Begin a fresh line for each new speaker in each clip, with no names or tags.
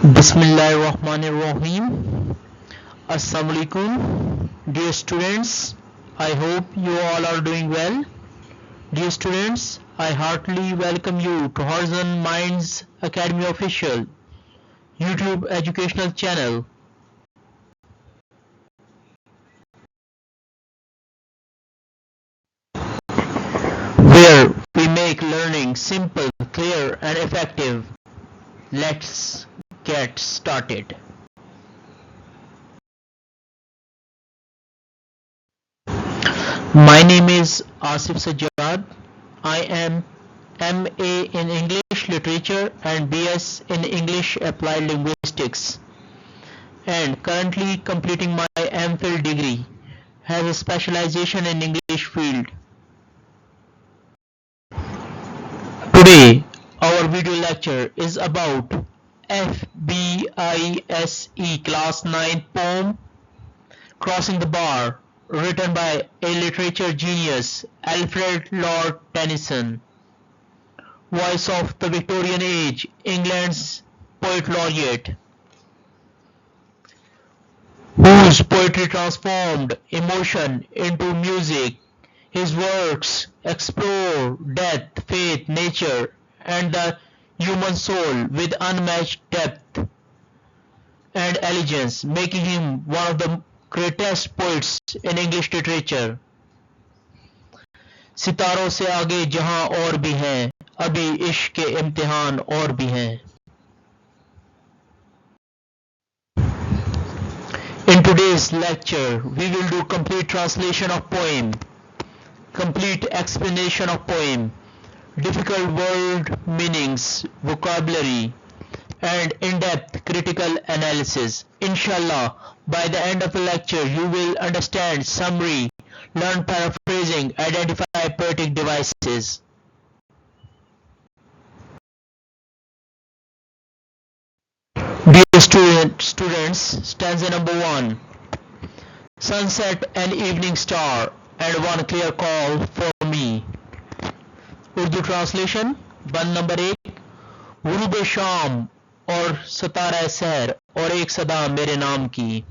Bismillahirrahmanirrahim. Assalamualaikum. Dear students, I hope you all are doing well. Dear students, I heartily welcome you to Horizon Minds Academy official YouTube educational channel. Where we make learning simple, clear and effective. Let's get started. My name is Asif Sajjad. I am MA in English Literature and BS in English Applied Linguistics and currently completing my MPhil degree. Has a specialization in English field. Today our video lecture is about Fbise Class 9 poem Crossing the Bar, written by a literature genius Alfred Lord Tennyson, voice of the Victorian age, England's poet laureate, whose poetry transformed emotion into music. His works explore death, faith, nature, and the human soul with unmatched depth and elegance, making him one of the greatest poets in English literature. सितारों से आगे जहां और भी हैं, अभी इश्क के इम्तिहान और भी हैं. In today's lecture, we will do complete translation of poem, complete explanation of poem, difficult word meanings, vocabulary, and in-depth critical analysis. Inshallah, by the end of the lecture, you will understand summary, learn paraphrasing, identify poetic devices. Dear students, stanza number 1. Sunset and evening star and one clear call for me. Urdu translation, band number 1. गुरूब शाम और सतारा सहर और एक सदा मेरे नाम की.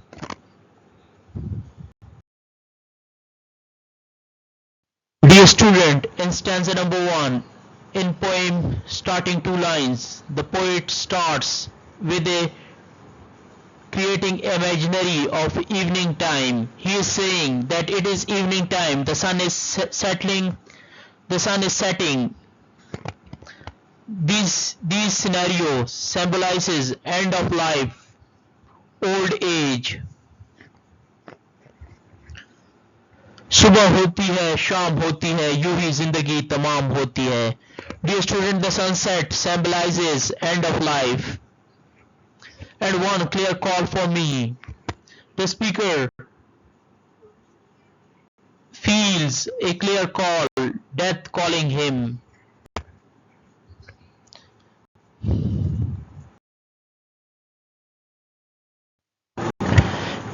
Dear student, in stanza number 1, in poem starting 2 lines, the poet starts with a creating imaginary of evening time. He is saying that it is evening time, the sun is setting. These scenarios symbolizes end of life, old age. सुबह होती है, शाम होती है, यूं ही जिंदगी तमाम होती है. Dear student, the sunset symbolizes end of life and one clear call for me. The speaker feels a clear call, death calling him.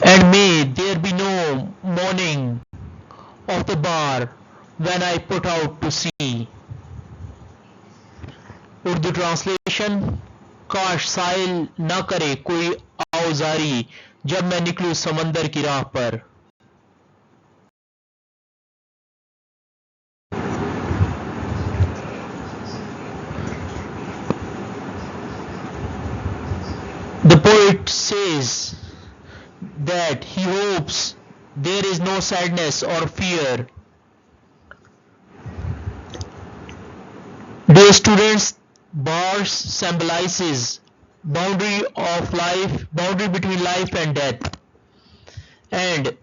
And may there be no morning of the bar when I put out to sea. Urdu translation, काश साहिल न करे कोई औजारी जब मैं निकलूं समंदर की राह पर. The poet says that he hopes there is no sadness or fear. Dear students, bars symbolizes boundary of life, boundary between life and death, and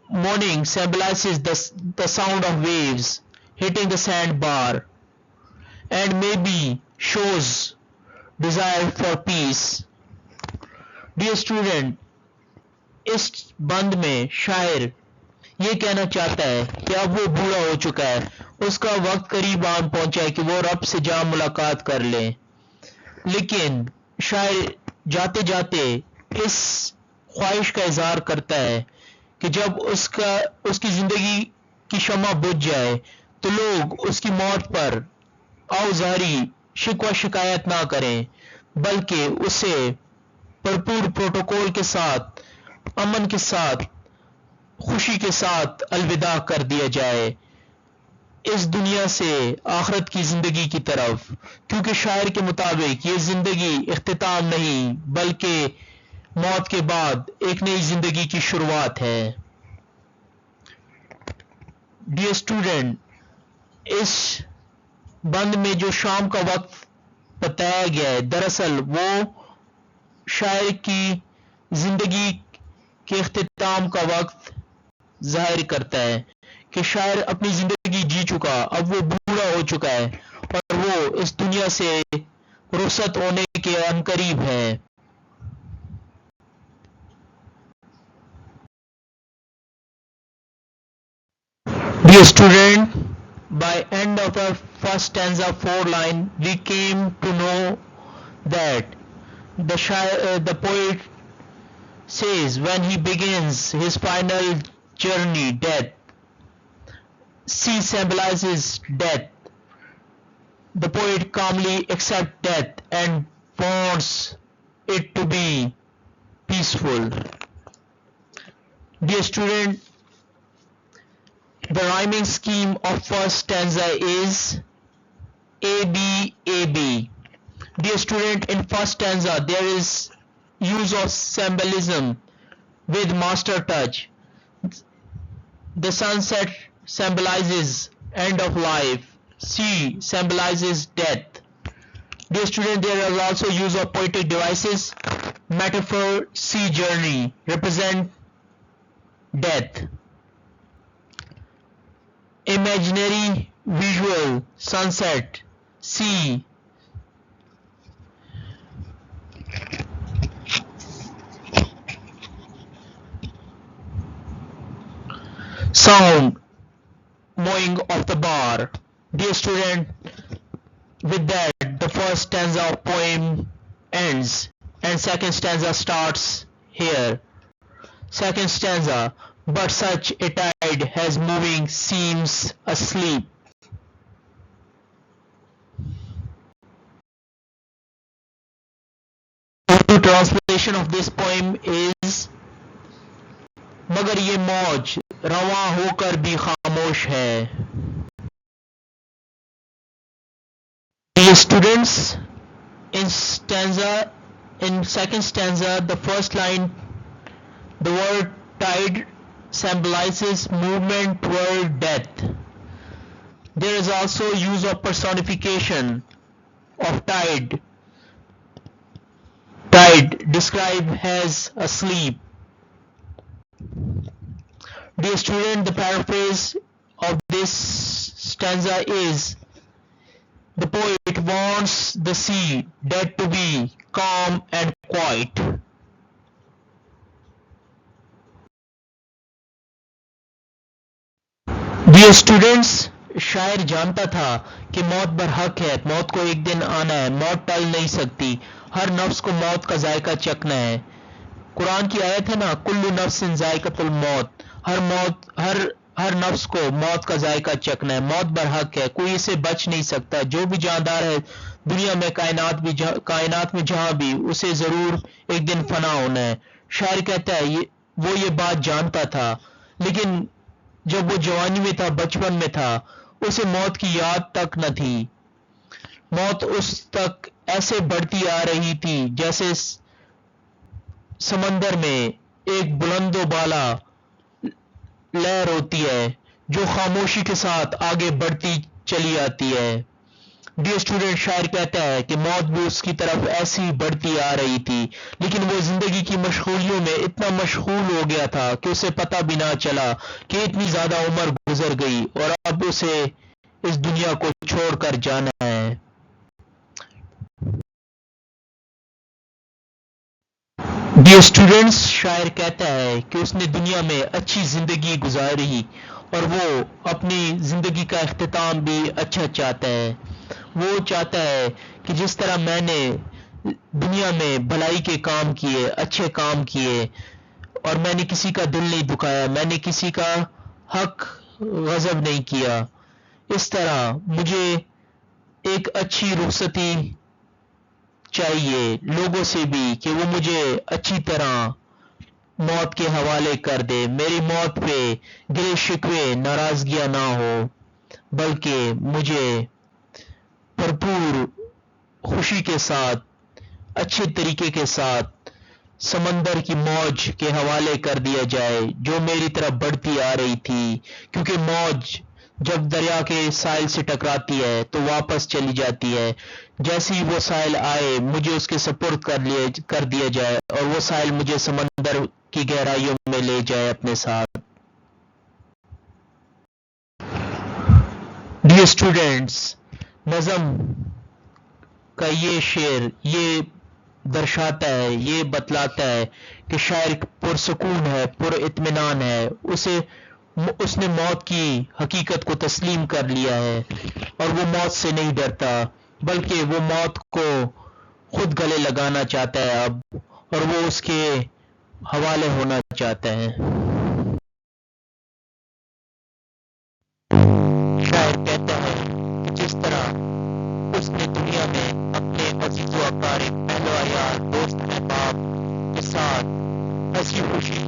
morning symbolizes the sound of waves hitting the sandbar, and maybe shows desire for peace. Dear student, इस बंद में शायर ये कहना चाहता है कि अब वो बूढ़ा हो चुका है, उसका वक्त करीब आन पहुंचा है कि वो रब से जा मुलाकात कर ले. लेकिन शायर जाते जाते इस ख्वाहिश का इजहार करता है कि जब उसकी जिंदगी की शमा बुझ जाए तो लोग उसकी मौत पर औजारी शिकवा शिकायत ना करें, بلکہ اسے بھرپور پروٹوکول کے ساتھ، امن کے ساتھ، خوشی کے ساتھ الوداع کر دیا جائے اس دنیا سے آخرت کی زندگی کی طرف، کیونکہ شاعر کے مطابق یہ زندگی اختتام نہیں بلکہ موت کے بعد ایک نئی زندگی کی شروعات ہے۔ ڈیئر اسٹوڈنٹ، اس بند میں جو شام کا وقت بتایا گیا ہے دراصل وہ شاعر کی زندگی کے اختتام کا وقت ظاہر کرتا ہے کہ شاعر اپنی زندگی جی چکا، اب وہ بوڑھا ہو چکا ہے اور وہ اس دنیا سے رخصت ہونے کے عنقریب ہے۔ Dear student, by end of our first stanza 4 line, we came to know that the poet says when he begins his final journey, death, C symbolizes death. The poet calmly accepts death and wants it to be peaceful. Dear student, the rhyming scheme of first stanza is ABAB. Dear student, in first stanza there is use of symbolism with master touch. The sunset symbolizes end of life. C symbolizes death. Dear student, there is also use of poetic devices. Metaphor sea journey represent death. Imaginary visual sunset C sound mowing of the bar. Dear student, with that the first stanza of poem ends and second stanza starts here. Second stanza, but such a tide has moving seems asleep. The translation of this poem is مگر یہ موج رواں ہو کر بھی خاموش ہے. Dear students, in second stanza, the first line, the word tide symbolizes movement toward death. There is also use of personification of tide. Tide described as asleep. Dear student, the paraphrase of this stanza is, the poet wants the sea, dead, to be calm and quiet. Dear students, شاعر جانتا تھا کہ موت برحق ہے، موت کو ایک دن آنا ہے، موت ٹل نہیں سکتی، ہر نفس کو موت کا ذائقہ چکھنا ہے. قرآن کی آیت ہے نا، کل نفس ذائقۃ الموت، ہر نفس کو موت کا ذائقہ چکھنا ہے، موت برحق ہے، کوئی اسے بچ نہیں سکتا. جو بھی جاندار ہے دنیا میں، کائنات میں جہاں بھی، اسے ضرور ایک دن فنا ہونا ہے. شاعر کہتا ہے وہ یہ بات جانتا تھا، لیکن جب وہ جوانی میں تھا، بچپن میں تھا، اسے موت کی یاد تک نہ تھی. موت اس تک ایسے بڑھتی آ رہی تھی جیسے سمندر میں ایک بلند و بالا لہر ہوتی ہے جو خاموشی کے ساتھ آگے بڑھتی چلی آتی ہے. ڈیئر اسٹوڈنٹ، شاعر کہتا ہے کہ موت بھی اس کی طرف ایسی بڑھتی آ رہی تھی، لیکن وہ زندگی کی مشغولیوں میں اتنا مشغول ہو گیا تھا کہ اسے پتہ بھی نہ چلا کہ اتنی زیادہ عمر گزر گئی اور اب اسے اس دنیا کو چھوڑ کر جانا ہے. ڈیئر اسٹوڈنٹس، شاعر کہتا ہے کہ اس نے دنیا میں اچھی زندگی گزاری اور وہ اپنی زندگی کا اختتام بھی اچھا چاہتا ہے. وہ چاہتا ہے کہ جس طرح میں نے دنیا میں بھلائی کے کام کیے، اچھے کام کیے، اور میں نے کسی کا دل نہیں دکھایا، میں نے کسی کا حق غصب نہیں کیا، اس طرح مجھے ایک اچھی رخصتی चाहिए लोगों से भी कि वो मुझे अच्छी तरह मौत के हवाले कर दे, मेरी मौत पे गिले शिकवे नाराजगियां ना हो, बल्कि मुझे भरपूर खुशी के साथ अच्छे तरीके के साथ समंदर की मौज के हवाले कर दिया जाए जो मेरी तरफ बढ़ती आ रही थी, क्योंकि मौज जब दरिया के साहिल से टकराती है तो वापस चली जाती है। जैसे ही वो साहिल आए मुझे उसके सुपुर्द कर दिया जाए और वो साहिल मुझे समंदर की गहराइयों में ले जाए अपने साथ। डियर स्टूडेंट्स, नज़म का ये शेर ये दर्शाता है, ये बतलाता है कि शायर पुरसुकून है, पुरइत्मीनान है, उसने मौत की हकीकत को तस्लीम कर लिया है और वो मौत से नहीं डरता, बल्कि वो मौत को खुद गले लगाना चाहता है अब, और वो उसके हवाले होना चाहता है। शायर कहता है कि जिस तरह उसने दुनिया में अपने अजीज़ व अकारिब, अहलो अयाल, दोस्त अहबाब के साथ हंसी खुशी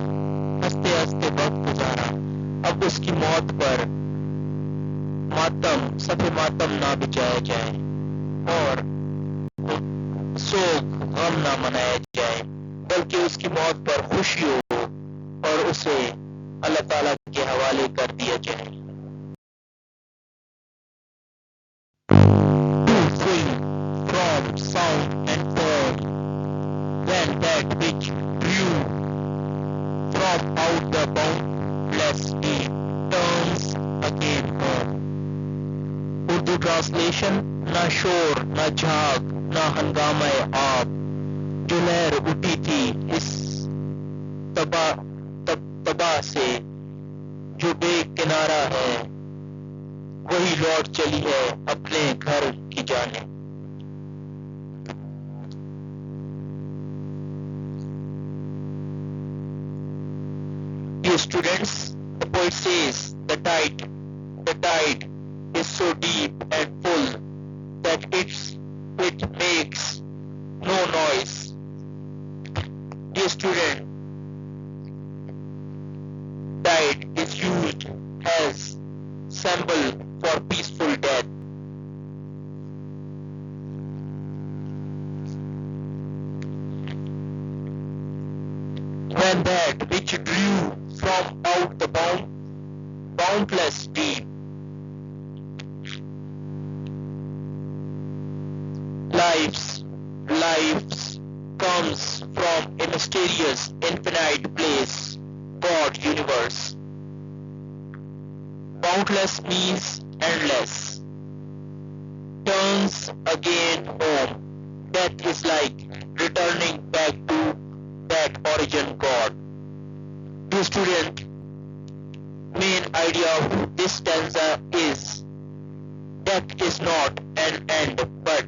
हंसते हंसते वक्त गुजारा, अब उसकी मौत पर मातम सफ़े मातम ना बिछाया जाए और सोग गम ना मनाया जाए, बल्कि उसकी मौत पर खुशी हो और उसे अल्लाह ताला के हवाले कर दिया जाए। Free from sound and form, when that which grew from out the boundless deep turns again home. Urdu translation, ना शोर ना झाग ना हंगामा आब, जो लहर उठी थी इस तबाह से जो बेकिनारा है, वही लौट चली है अपने घर की जाने। Dear students, the poet says the tide is so deep and full that it makes no noise. Dear student, tide is used as symbol for peaceful death. When that which drew from out the boundless deep, lives comes from a mysterious infinite place, God, universe. Boundless means endless. Turns again home. Death is like returning back to that origin God. Dear student, main idea of this stanza is death is not an end but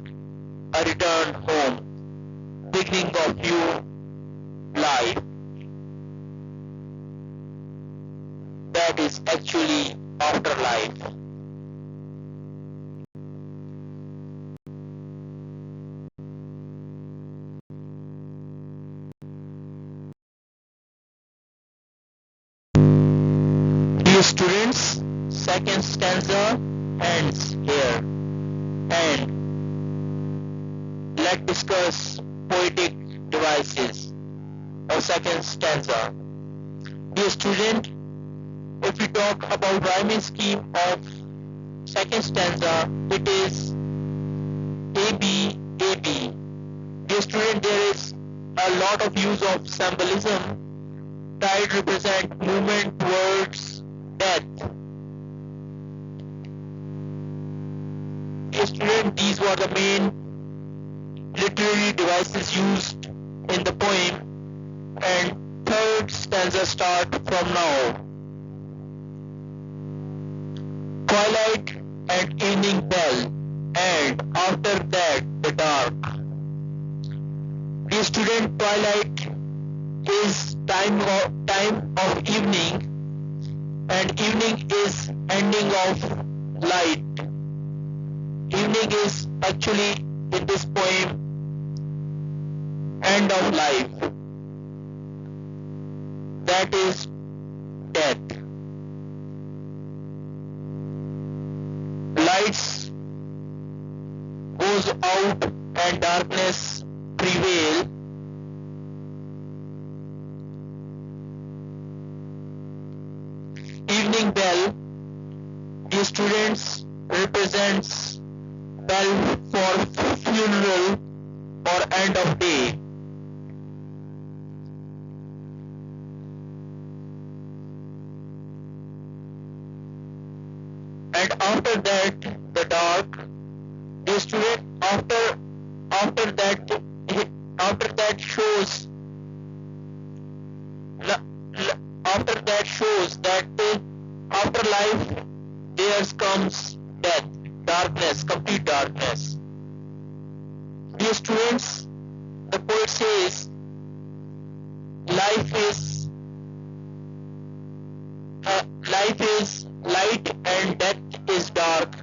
a return home, beginning of new life. That is actually afterlife. Dear students, second stanza ends here, and let's discuss poetic devices of second stanza. Dear student, if we talk about rhyming scheme of second stanza, it is AB, AB. Dear student, there is a lot of use of symbolism. Tide represent movement towards death. Dear student, these were the main literary devices used in the poem, and third stanza start from now. Twilight and evening bell, and after that the dark. Dear student, twilight is time of evening, and evening is ending of light. Evening is actually in this poem end of life, that is death. Lights goes out and darkness prevail. Evening bell, the students represents bell for funeral or end of day. And after that, the dark, the student after that shows that after life there comes death, darkness, complete darkness. Dear students, the poet says life is light and death is dark.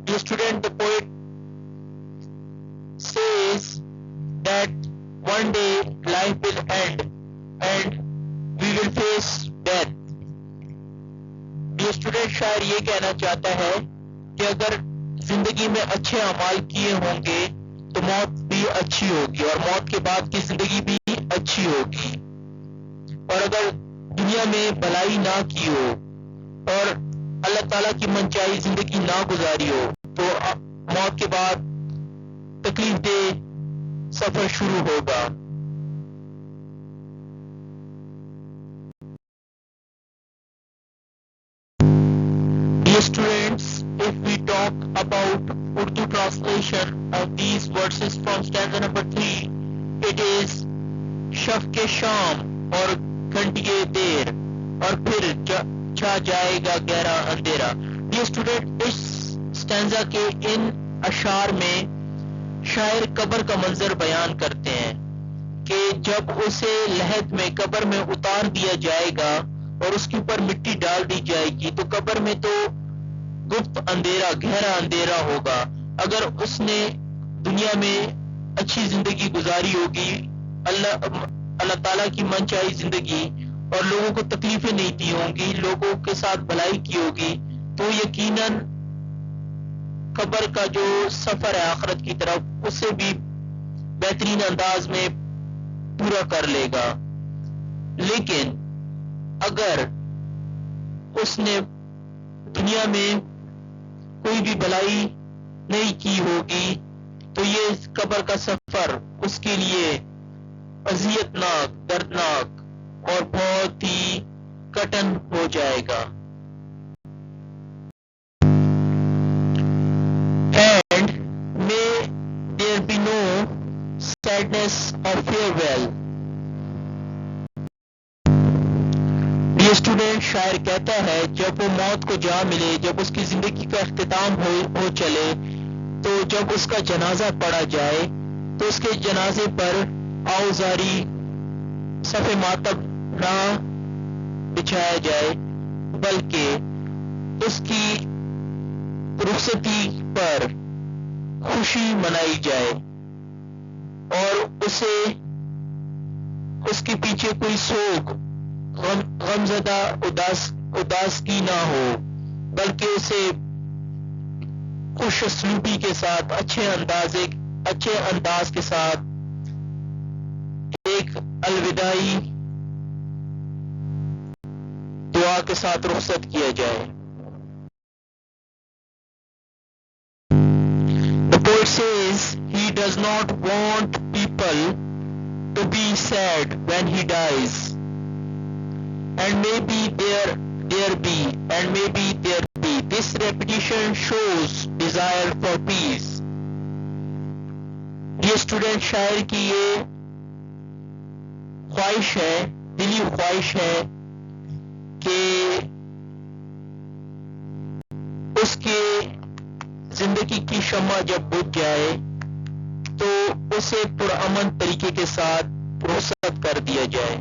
Dear student, the poet says that one day life will end and we will face death. ये student शायर ये कहना चाहता है कि अगर जिंदगी में अच्छे अमाल किए होंगे तो मौत भी अच्छी होगी और मौत के बाद की जिंदगी भी अच्छी होगी, और अगर दुनिया में भलाई ना की हो और अल्लाह ताला की मनचाही जिंदगी ना गुजारी हो तो मौत के बाद तकलीफ दे सफर शुरू होगा. Dear students, if we talk about Urdu translation of these verses from stanza number 3, it is शफ़ के शाम और घंटिए देर और फिर छा जाएगा गहरा अंधेरा. Dear student, इस स्टैंजा के इन अशार में शायर कब्र का मंजर बयान करते हैं कि जब उसे लहद में कब्र में उतार दिया जाएगा और उसके ऊपर मिट्टी डाल दी जाएगी तो कब्र में तो गुप्त अंधेरा, गहरा अंधेरा होगा. अगर उसने दुनिया में अच्छी जिंदगी गुजारी होगी, अल्लाह ताला की मनचाही जिंदगी, और लोगों को तकलीफें नहीं दी होंगी, लोगों के साथ भलाई की होगी, तो यकीनन कब्र का जो सफर है आखिरत की तरफ उसे भी बेहतरीन अंदाज में पूरा कर लेगा. लेकिन अगर उसने दुनिया में कोई भी भलाई नहीं की होगी तो ये कब्र का सफर उसके लिए अजियतनाक, दर्दनाक और बहुत ही कठिन हो जाएगा. And may there be no sadness of farewell. ये स्टूडेंट शायर कहता है जब वो मौत को जा मिले, जब उसकी जिंदगी का अख्तिताम हो चले, तो जब उसका जनाजा पढ़ा जाए तो उसके जनाजे पर आउजारी सफ़े मातब ना बिछाया जाए बल्कि उसकी रुखसती पर खुशी मनाई जाए और उसके पीछे कोई सोग, गमज़दा, उदास की ना हो, बल्कि उसे खुश असलूबी के साथ अच्छे अंदाज के साथ एक अलविदाई दुआ के साथ रुखसत किया जाए. The poet says he does not want people to be sad when he dies. And maybe there be. This repetition shows desire for peace. ये स्टूडेंट शायर की ये ख्वाहिश है, दिली ख्वाहिश है कि उसके जिंदगी की शम्मा जब बुझ जाए तो उसे पुरअमन तरीके के साथ रुखसत कर दिया जाए.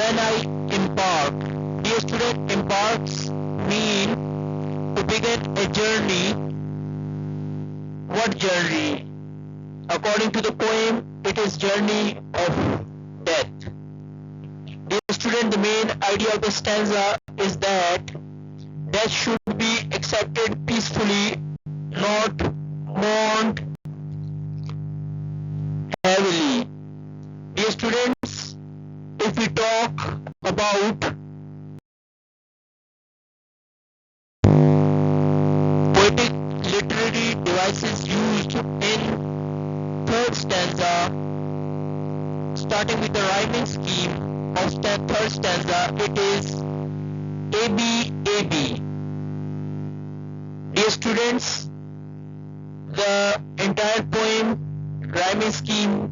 when I embark. Dear student, embarks mean to begin a journey. What journey? According to the poem, it is journey of death. Dear student, the main idea of the stanza is that death should be accepted peacefully, not mourned heavily. Dear students, if we talk about poetic literary devices used in third stanza, starting with the rhyming scheme of third stanza, it is AB, AB. Dear students, the entire poem rhyming scheme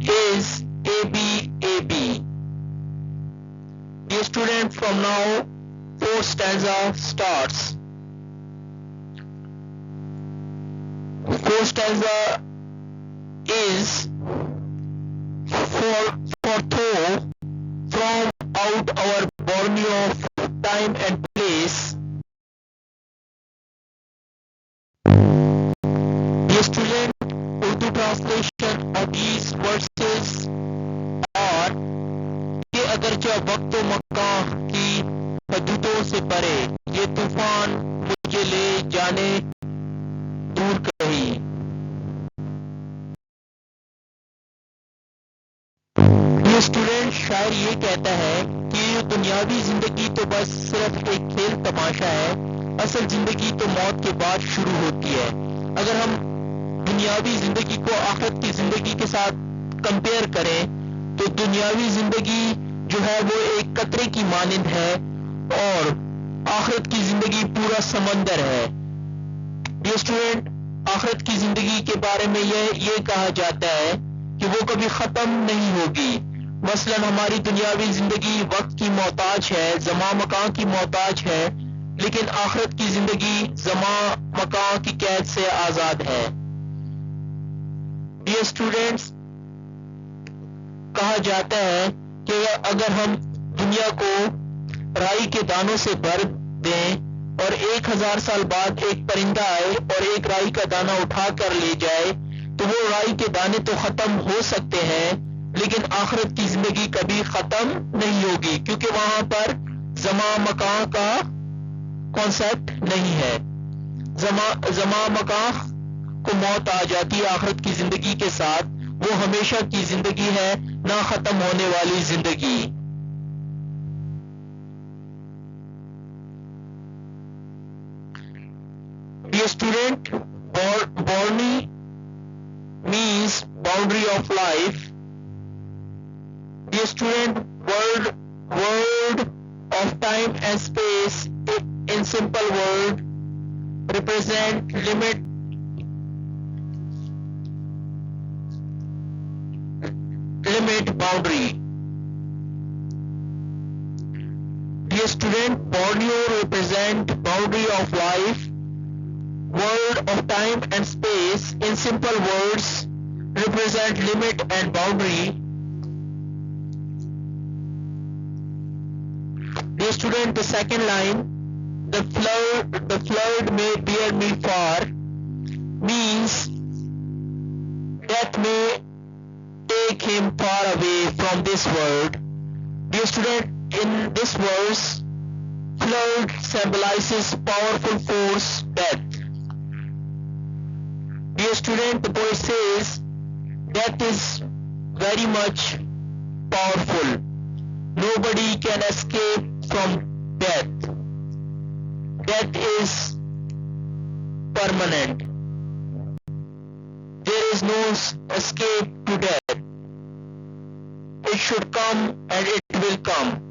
is AB, AB. Dear student, from now, fourth stanza starts. Fourth stanza is for though from out our Borneo of time and place. Dear student, Urdu translation of these verses are कि अगरचे वक्त व मकान की हदूदों से परे ये तूफान मुझे ले जाने दूर कहीं. ये स्टूडेंट शायर ये कहता है कि ये दुनियावी जिंदगी तो बस सिर्फ एक खेल तमाशा है, असल जिंदगी तो मौत के बाद शुरू होती है. अगर हम दुनियावी जिंदगी को आखिरत की जिंदगी के साथ कंपेयर करें तो दुनियावी जिंदगी जो है वो एक कतरे की मानिंद है और आखिरत की जिंदगी पूरा समंदर है. ये स्टूडेंट, आखिरत की जिंदगी के बारे में ये कहा जाता है कि वो कभी खत्म नहीं होगी. मसलन हमारी दुनियावी जिंदगी वक्त की मोहताज है, ज़मा मकान की मोहताज है, लेकिन आखिरत की जिंदगी ज़मा मकान की कैद से आजाद है. डियर स्टूडेंट्स, कहा जाता है कि अगर हम दुनिया को राई के दानों से भर दें और 1000 साल बाद एक परिंदा आए और एक राई का दाना उठा कर ले जाए तो वो राई के दाने तो खत्म हो सकते हैं, लेकिन आखिरत की जिंदगी कभी खत्म नहीं होगी क्योंकि वहां पर ज़मा मकान का कॉन्सेप्ट नहीं है. ज़मा मकान को मौत आ जाती है आखिरत की जिंदगी के साथ. वो हमेशा की जिंदगी है, ना खत्म होने वाली जिंदगी. Dear student, Borni means boundary of life. Dear student, word of time and space in simple word represent limit boundary. Dear student, Borneo represent boundary of life. Word of time and space in simple words represent limit and boundary. Dear student, the second line, the flood may bear me far, means death may take him far away from this world. Dear student, in this verse, flood symbolizes powerful force, death. Dear student, the poet says, death is very much powerful. Nobody can escape from death. Death is permanent. There is no escape to death. It should come and it will come.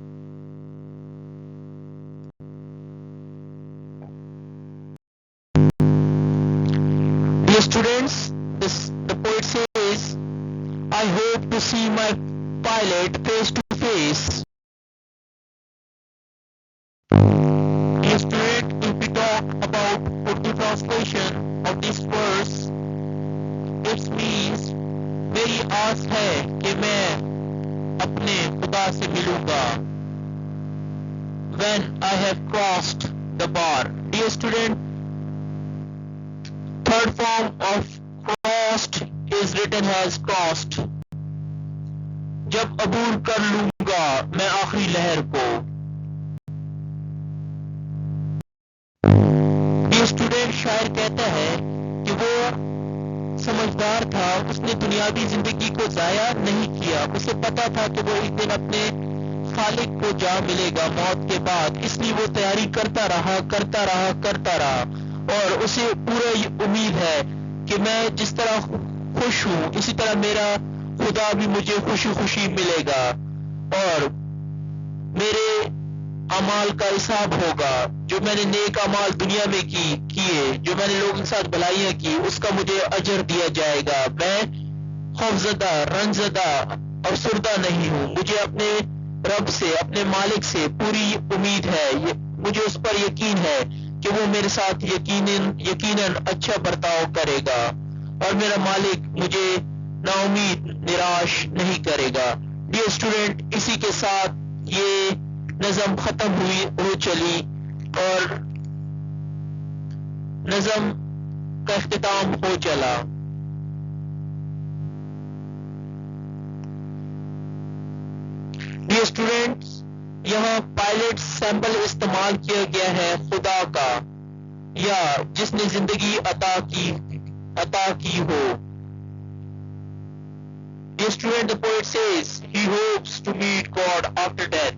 Dear students, the poet says, I hope to see my pilot face to face. Dear student, if we talk about Urdu translation of this verse, it means मेरी आस है कि मैं अपने दोबारा से मिलूंगा when I have crossed the bar. Dear student, third form of crossed is written as crossed. जब अबूर कर लूंगा मैं आखिरी लहर को. Dear student, शायर कहता है कि वो समझदार था, उसने दुनियावी जिंदगी को जाया नहीं किया. उसे पता था कि वो एक दिन अपने खालिक को जा मिलेगा मौत के बाद, इसलिए वो तैयारी करता रहा और उसे पूरा उम्मीद है कि मैं जिस तरह खुश हूँ इसी तरह मेरा खुदा भी मुझे खुशी खुशी मिलेगा और मेरे अमाल का हिसाब होगा. जो मैंने नेक अमाल दुनिया में किए, जो मैंने लोगों के साथ भलाइयाँ की, उसका मुझे अजर दिया जाएगा. मैं खौफजदा, रंजदा और सुरदा नहीं हूँ. मुझे अपने रब से, अपने मालिक से पूरी उम्मीद है. मुझे उस पर यकीन है कि वो मेरे साथ यकीनन अच्छा बर्ताव करेगा और मेरा मालिक मुझे नाउमीद निराश नहीं करेगा. डियर स्टूडेंट, इसी के साथ ये नज़म खत्म हो चली और नज़म का इख्तिताम हो चला. डियर स्टूडेंट्स, यहाँ पायलट सैंपल इस्तेमाल किया गया है खुदा का या जिसने जिंदगी अता की हो. Dear student, the poet says he hopes to meet God after death.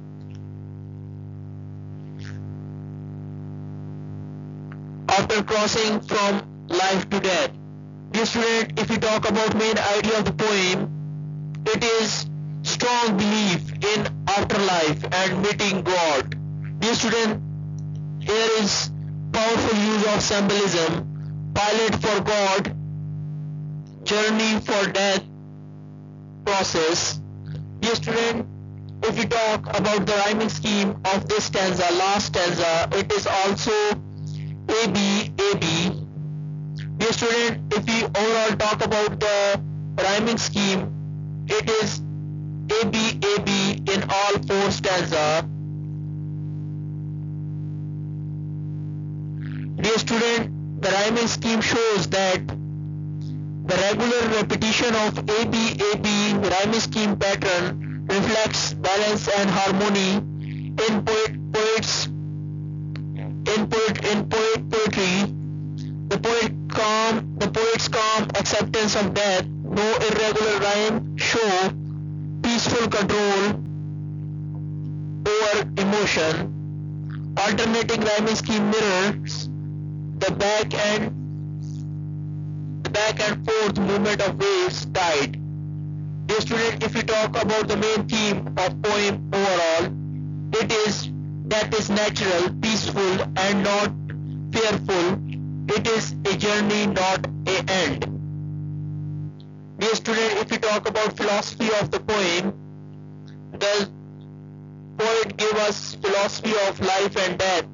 After crossing from life to death. Dear student, if we talk about main idea of the poem, it is strong belief in afterlife and meeting God. Dear student, here is powerful use of symbolism. Pilot for God, journey for death, process. Dear student, if we talk about the rhyming scheme of this stanza, last stanza, it is also AB, AB. Dear student, if we overall talk about the rhyming scheme, it is AB, AB in all four stanza. Dear student, the rhyming scheme shows that the regular repetition of ABAB rhyming scheme pattern reflects balance and harmony in poetry. The poet's calm acceptance of death. No irregular rhyme show peaceful control over emotion. Alternating rhyming scheme mirrors the back and forth movement of waves tide. Dear student, if we talk about the main theme of poem overall, it is that is natural, peaceful and not fearful. It is a journey, not a end. Dear student, if we talk about philosophy of the poem, the poet gave us philosophy of life and death.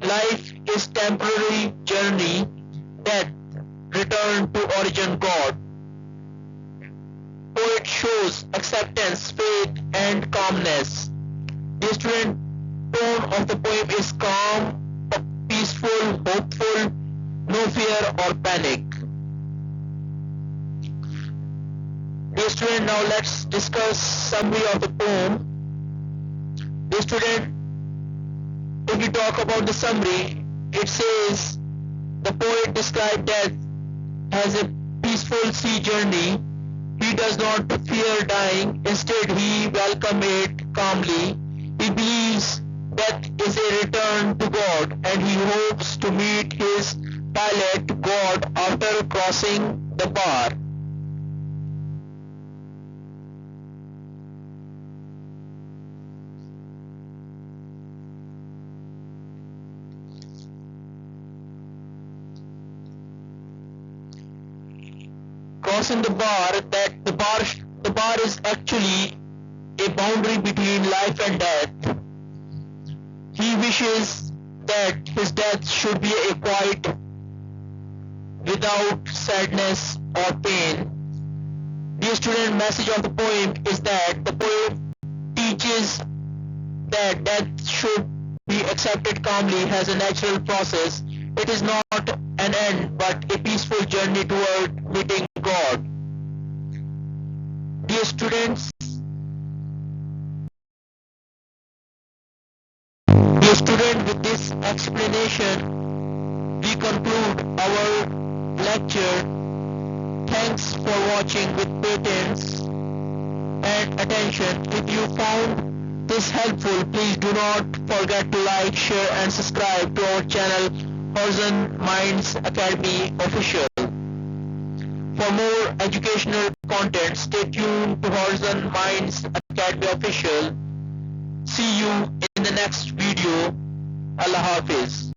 Life is temporary journey, death return to origin God. Poet shows acceptance, faith and calmness. Dear student, tone of the poem is calm, peaceful, hopeful, no fear or panic. Dear student, now let's discuss summary of the poem. Dear student, if we talk about the summary, it says the poet described death as a peaceful sea journey. He does not fear dying, instead he welcomes it calmly. He believes death is a return to God and he hopes to meet his pilot God after crossing the bar. Crossing the bar, that the bar is actually a boundary between life and death. He wishes that his death should be a quiet, without sadness or pain. Dear student, message of the poem is that the poem teaches that death should be accepted calmly as a natural process. It is not an end but a peaceful journey toward meeting God. Dear students, with this explanation, we conclude our lecture. Thanks for watching with patience and attention. If you found this helpful, please do not forget to like, share and subscribe to our channel Horizon Minds Academy Official. For more educational content, stay tuned to Horizon Minds Academy Official. See you in the next video. Allah Hafiz.